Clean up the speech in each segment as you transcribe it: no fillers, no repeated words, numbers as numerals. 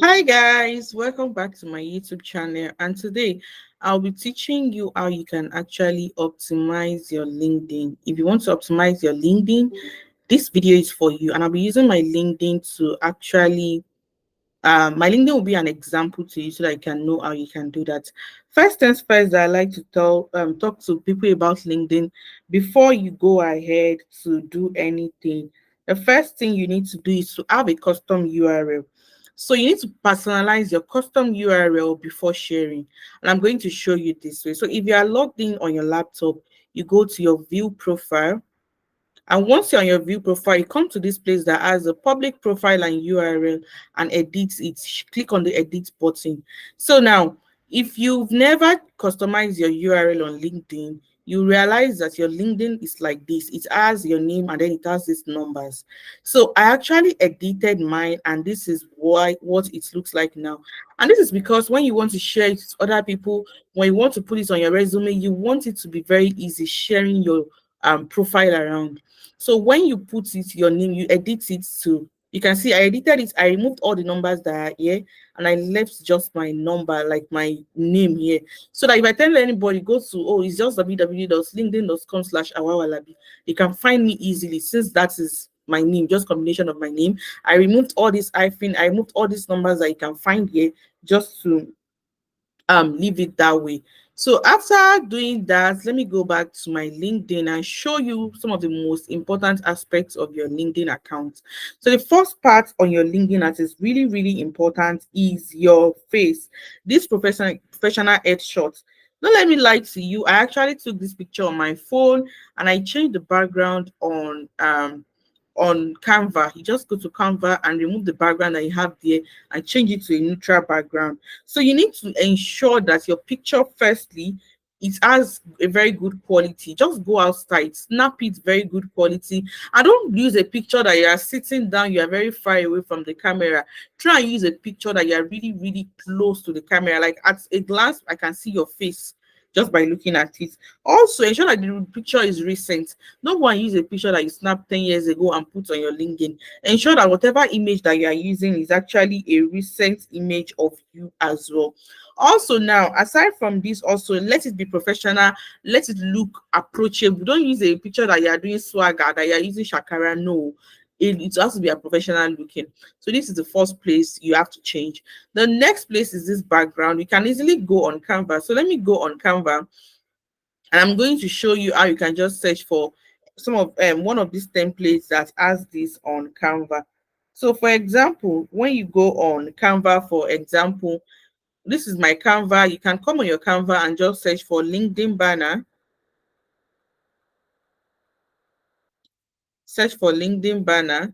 Hi guys, welcome back to my YouTube channel. And today I'll be teaching you how you can actually optimize your LinkedIn. If you want to optimize your LinkedIn, this video is for you. And I'll be using my LinkedIn to actually my LinkedIn will be an example to you so that you can know how you can do that. First things first, I like to talk to people about LinkedIn before you go ahead to do anything. The first thing you need to do is to have a custom URL. So you need to personalize your custom URL before sharing. And I'm going to show you this way. So if you are logged in on your laptop, you go to your view profile, and once you're on your view profile, you come to this place that has a public profile and URL and edit it. Click on the edit button. So now, if you've never customized your URL on LinkedIn, you realize that your LinkedIn is like this. It has your name and then it has these numbers. So I actually edited mine, and this is what it looks like now. And this is because when you want to share it with other people, when you want to put it on your resume, you want it to be very easy sharing your profile around. So when you put it, your name, you edit it to, you can see I edited it. I removed all the numbers that are here and I left just my number, like my name here. So that if I tell anybody, go to, oh, it's just www.linkedin.com/awawalabi, they can find me easily since that is my name, just combination of my name. I removed all this hyphen, I removed all these numbers that you can find here just to leave it that way. So after doing that, let me go back to my LinkedIn and show you some of the most important aspects of your LinkedIn account. So the first part on your LinkedIn that is really, really important is your face. This professional headshot. Don't let me lie to you. I actually took this picture on my phone and I changed the background on Canva. You just go to Canva and remove the background that you have there and change it to a neutral background. So you need to ensure that your picture, firstly, it has a very good quality. Just go outside, snap it very good quality. I don't use a picture that you are sitting down, you are very far away from the camera. Try and use a picture that you are really, really close to the camera. Like at a glance, I can see your face just by looking at it. Also, ensure that the picture is recent. Don't go and use a picture that you snapped 10 years ago and put on your LinkedIn. Ensure that whatever image that you are using is actually a recent image of you as well. Also, now, aside from this, also let it be professional, let it look approachable. Don't use a picture that you are doing swagger, that you are using shakara. No. It has to be a professional looking. So this is the first place you have to change. The next place is this background. You can easily go on Canva. So let me go on Canva and I'm going to show you how you can just search for some of one of these templates that has this on Canva. So for example, when you go on Canva, for example, this is my Canva. You can come on your Canva and just search for LinkedIn banner. Search for LinkedIn banner.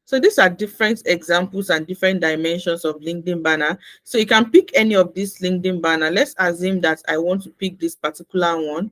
So these are different examples and different dimensions of LinkedIn banner. So you can pick any of this LinkedIn banner. Let's assume that I want to pick this particular one.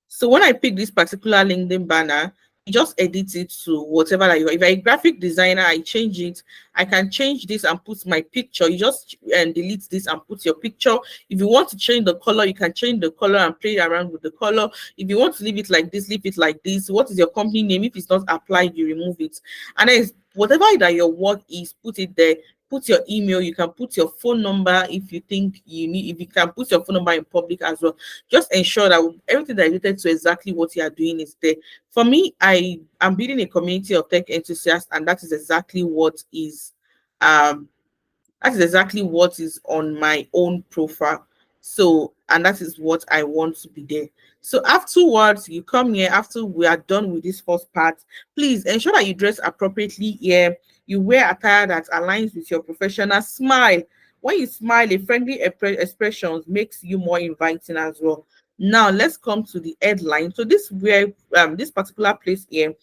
So when I pick this particular LinkedIn banner, you just edit it to whatever that you are. If I'm a graphic designer, I change it. I can change this and put my picture. You just delete this and put your picture. If you want to change the color, you can change the color and play around with the color. If you want to leave it like this, leave it like this. What is your company name? If it's not applied, you remove it. And then whatever that your work is, put it there. Put your email. You can put your phone number if you think you need. If you can put your phone number in public as well, just ensure that everything that is related to exactly what you are doing is there. For me, I am building a community of tech enthusiasts, and um that is exactly what is on my own profile. So, and that is what I want to be there. So afterwards, you come here after we are done with this first part. Please ensure that you dress appropriately here. You wear attire that aligns with your professional smile. When you smile, a friendly expressions makes you more inviting as well. Now let's come to the headline. So this particular place here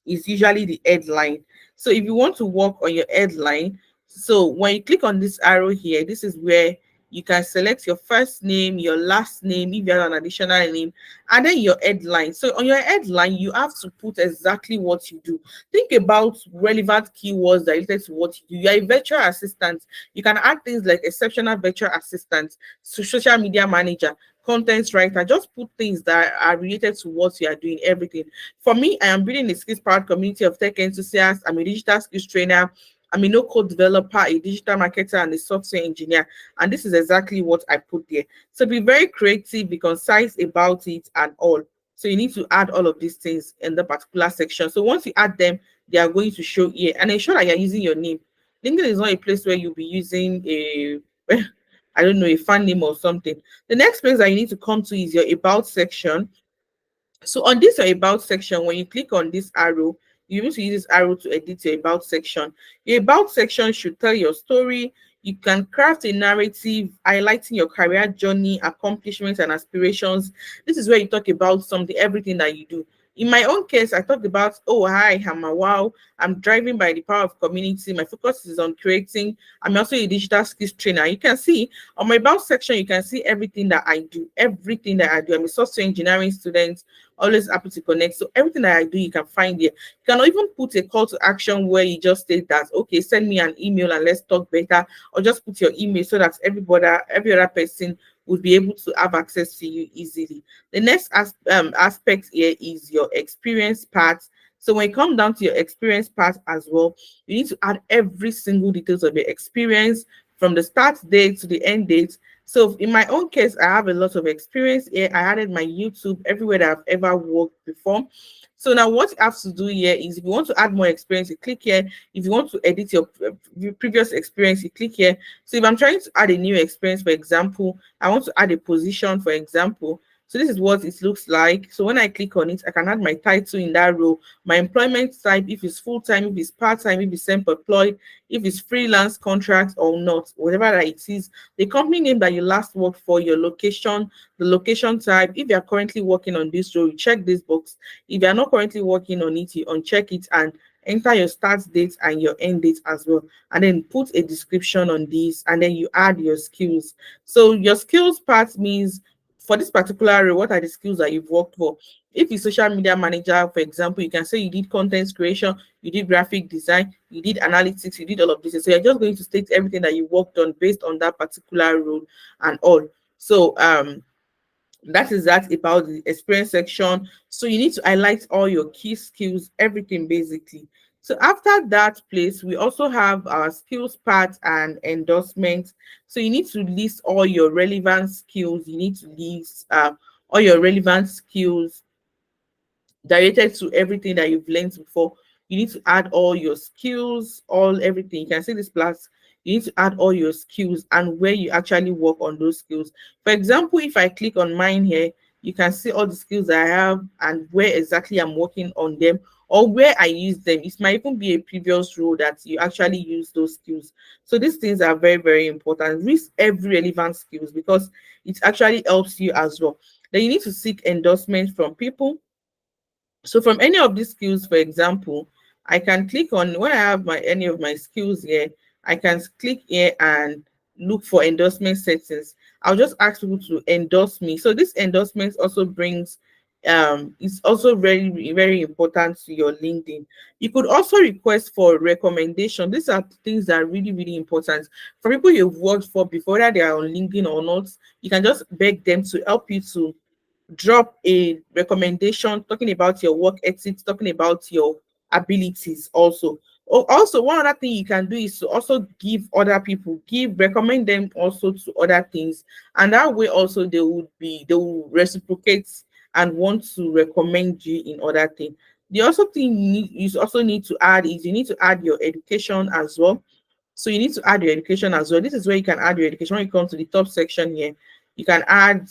is usually the headline. So if you want to work on your headline, so when you click on this arrow here, this is where you can select your first name, your last name, if you have an additional name, and then your headline. So on your headline, you have to put exactly what you do. Think about relevant keywords that related to what you do. You're a virtual assistant. You can add things like exceptional virtual assistant, social media manager, content writer. Just put things that are related to what you are doing, everything. For me, I am building a skills powered community of tech enthusiasts. I'm a digital skills trainer. I'm a no code developer, a digital marketer, and a software engineer. And this is exactly what I put there. So be very creative, be concise about it, and all. So you need to add all of these things in the particular section. So once you add them, they are going to show here. And ensure that you're using your name. LinkedIn is not a place where you'll be using a I don't know, a fan name or something. The next place that you need to come to is your about section. So on this about section, when you click on this arrow, you need to use this arrow to edit your about section. Your about section should tell your story. You can craft a narrative highlighting your career journey, accomplishments, and aspirations. This is where you talk about something, everything that you do. In my own case, I talked about, oh, hi, I'm a wow. I'm driving by the power of community. My focus is on creating. I'm also a digital skills trainer. You can see on my about section, you can see everything that I do, everything that I do. I'm a software engineering student, always happy to connect. So everything that I do, you can find here. You can even put a call to action where you just state that, okay, send me an email and let's talk better, or just put your email so that every other person would be able to have access to you easily. The next aspect here is your experience part. So when you come down to your experience part as well, you need to add every single details of your experience from the start date to the end date. So in my own case, I have a lot of experience here. I added my YouTube everywhere that I've ever worked before. So now what you have to do here is if you want to add more experience, you click here. If you want to edit your previous experience, you click here. So if I'm trying to add a new experience, for example, I want to add a position, for example. So this is what it looks like. So when I click on it, I can add my title in that row, my employment type, if it's full-time, if it's part-time, if it's self-employed, if it's freelance contract or not, whatever that it is, the company name that you last worked for, your location, the location type. If you are currently working on this role, you check this box. If you are not currently working on it, you uncheck it and enter your start date and your end date as well. And then put a description on this, and then you add your skills. So your skills part means for this particular role, what are the skills that you've worked for? If you're social media manager, for example, you can say you did content creation, you did graphic design, you did analytics, you did all of this. So you're just going to state everything that you worked on based on that particular role and all. So that is that about the experience section. So you need to highlight all your key skills, everything basically. So after that place, we also have our skills part and endorsement. So you need to list all your relevant skills. You need to list all your relevant skills directed to everything that you've learned before. You need to add all your skills, all everything. You can see this plus. You need to add all your skills and where you actually work on those skills. For example, if I click on mine here, you can see all the skills I have and where exactly I'm working on them or where I use them. It might even be a previous role that you actually use those skills. So these things are very, very important. List every relevant skills because it actually helps you as well. Then you need to seek endorsement from people. So from any of these skills, for example, I can click on when I have my any of my skills here, I can click here and look for endorsement settings. I'll just ask people to endorse me. So this endorsement also brings it's also very very important to your LinkedIn. You could also request for recommendation. These are things that are really really important for people you've worked for before, whether they are on LinkedIn or not. You can just beg them to help you to drop a recommendation talking about your work ethics, talking about your abilities also. Oh, also, one other thing you can do is to also give other people, recommend them also to other things. And that way also they will reciprocate and want to recommend you in other things. The also thing you also need to add is you need to add your education as well. So you need to add your education as well. This is where you can add your education. When you come to the top section here, you can add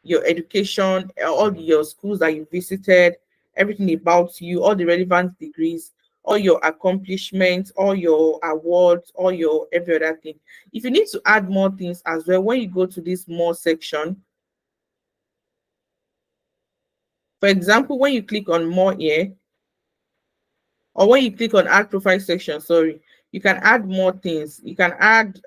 your education, all your schools that you visited, everything about you, all the relevant degrees, all your accomplishments, all your awards, all your every other thing. If you need to add more things as well, when you go to this more section, for example, when you click on more here, or when you click on add profile section, sorry, you can add more things. You can add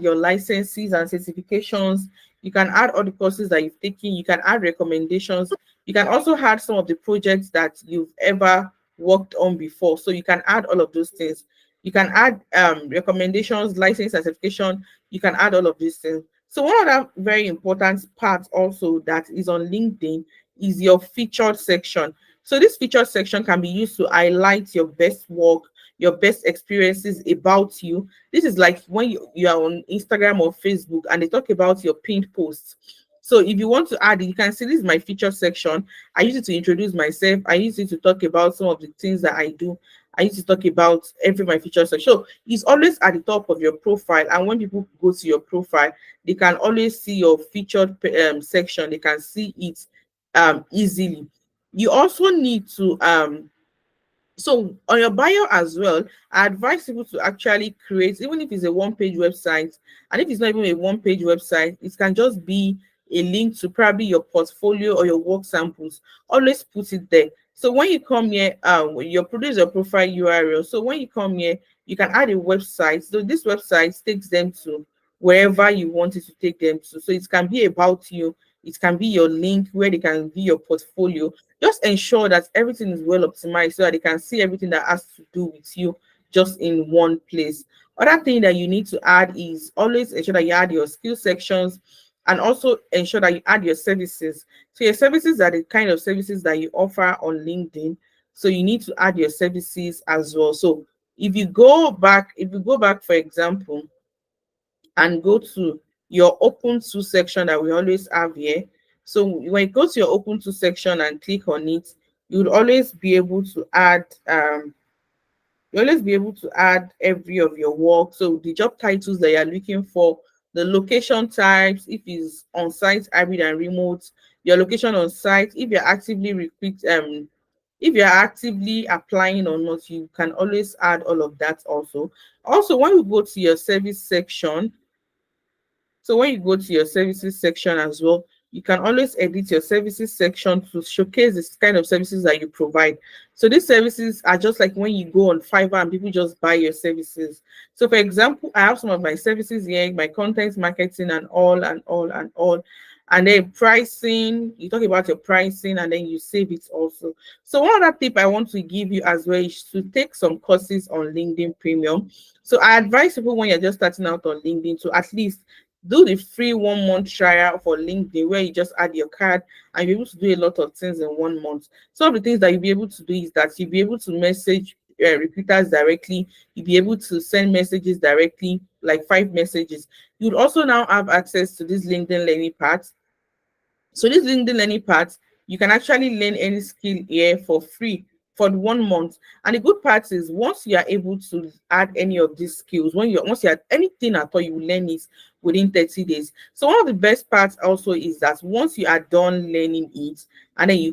your licenses and certifications. You can add all the courses that you've taken. You can add recommendations. You can also add some of the projects that you've ever worked on before. So you can add all of those things. You can add recommendations, license and certification. You can add all of these things. So one other very important part also that is on LinkedIn is your featured section. So this featured section can be used to highlight your best work, your best experiences about you. This is like when you are on Instagram or Facebook and they talk about your pinned posts. So if you want to add it, you can see this is my featured section. I use it to introduce myself. I use it to talk about some of the things that I do. I used to talk about every my feature section. So it's always at the top of your profile. And when people go to your profile, they can always see your featured section. They can see it easily. You also need to so on your bio as well, I advise people to actually create, even if it's a one-page website, and if it's not even a one-page website, it can just be a link to probably your portfolio or your work samples. Always put it there. So when you come here, you produce your profile URL. So when you come here, you can add a website. So this website takes them to wherever you want it to take them to. So it can be about you. It can be your link where they can view your portfolio. Just ensure that everything is well optimized so that they can see everything that has to do with you just in one place. Other thing that you need to add is always ensure that you add your skill sections and also ensure that you add your services. So your services are the kind of services that you offer on LinkedIn. So you need to add your services as well. So if you go back, for example, and go to your open to section that we always have here. So when you go to your open to section and click on it, you would always be able to add you always be able to add every of your work. So the job titles that you're looking for, the location types, if it's on site, hybrid and remote, your location on site, if you're actively if you're actively applying or not, you can always add all of that also. Also, when you go to your service section, so when you go to your services section as well, you can always edit your services section to showcase this kind of services that you provide. So these services are just like when you go on Fiverr and people just buy your services. So for example, I have some of my services here, my content marketing and all and all and all. And then pricing, you talk about your pricing and then you save it also. So one other tip I want to give you as well is to take some courses on LinkedIn Premium. So I advise people when you're just starting out on LinkedIn to at least do the free 1 month trial for LinkedIn where you just add your card and you're able to do a lot of things in 1 month. Some of the things that you'll be able to do is that you'll be able to message recruiters directly. You'll be able to send messages directly, like 5 messages. You'd also now have access to this LinkedIn learning part. So this LinkedIn learning part, you can actually learn any skill here for free for the 1 month. And the good part is once you are able to add any of these skills, once you add anything at all, you will learn it within 30 days. So one of the best parts also is that once you are done learning it, and then you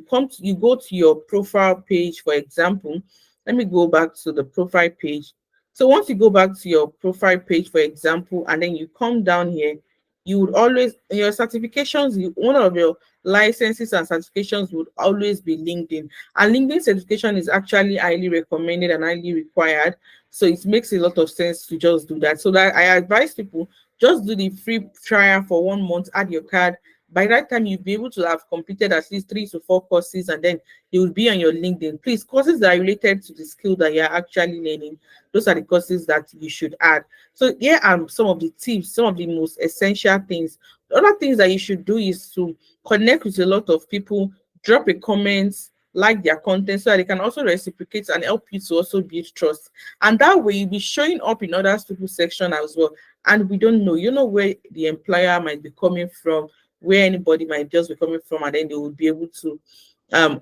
go to your profile page, for example. Let me go back to the profile page. So once you go back to your profile page, for example, and then you come down here, you would always your certifications, one of your licenses and certifications would always be LinkedIn. And LinkedIn certification is actually highly recommended and highly required. So it makes a lot of sense to just do that. So that I advise people just do the free trial for 1 month, add your card. By that time, you'll be able to have completed at least 3 to 4 courses, and then they will be on your LinkedIn. Please, courses that are related to the skill that you're actually learning, those are the courses that you should add. So here are some of the tips, some of the most essential things. The other things that you should do is to connect with a lot of people, drop a comment, like their content so that they can also reciprocate and help you to also build trust. And that way you'll be showing up in other people's section as well. And we don't know, where the employer might be coming from, where anybody might just be coming from, and then they will be able to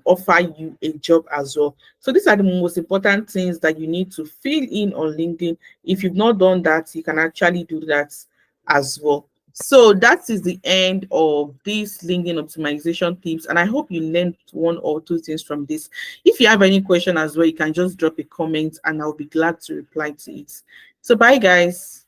offer you a job as well. So these are the most important things that you need to fill in on LinkedIn. If you've not done that, you can actually do that as well. So that is the end of these LinkedIn optimization tips, and I hope you learned 1 or 2 things from this. If you have any question as well, you can just drop a comment and I'll be glad to reply to it. So bye guys.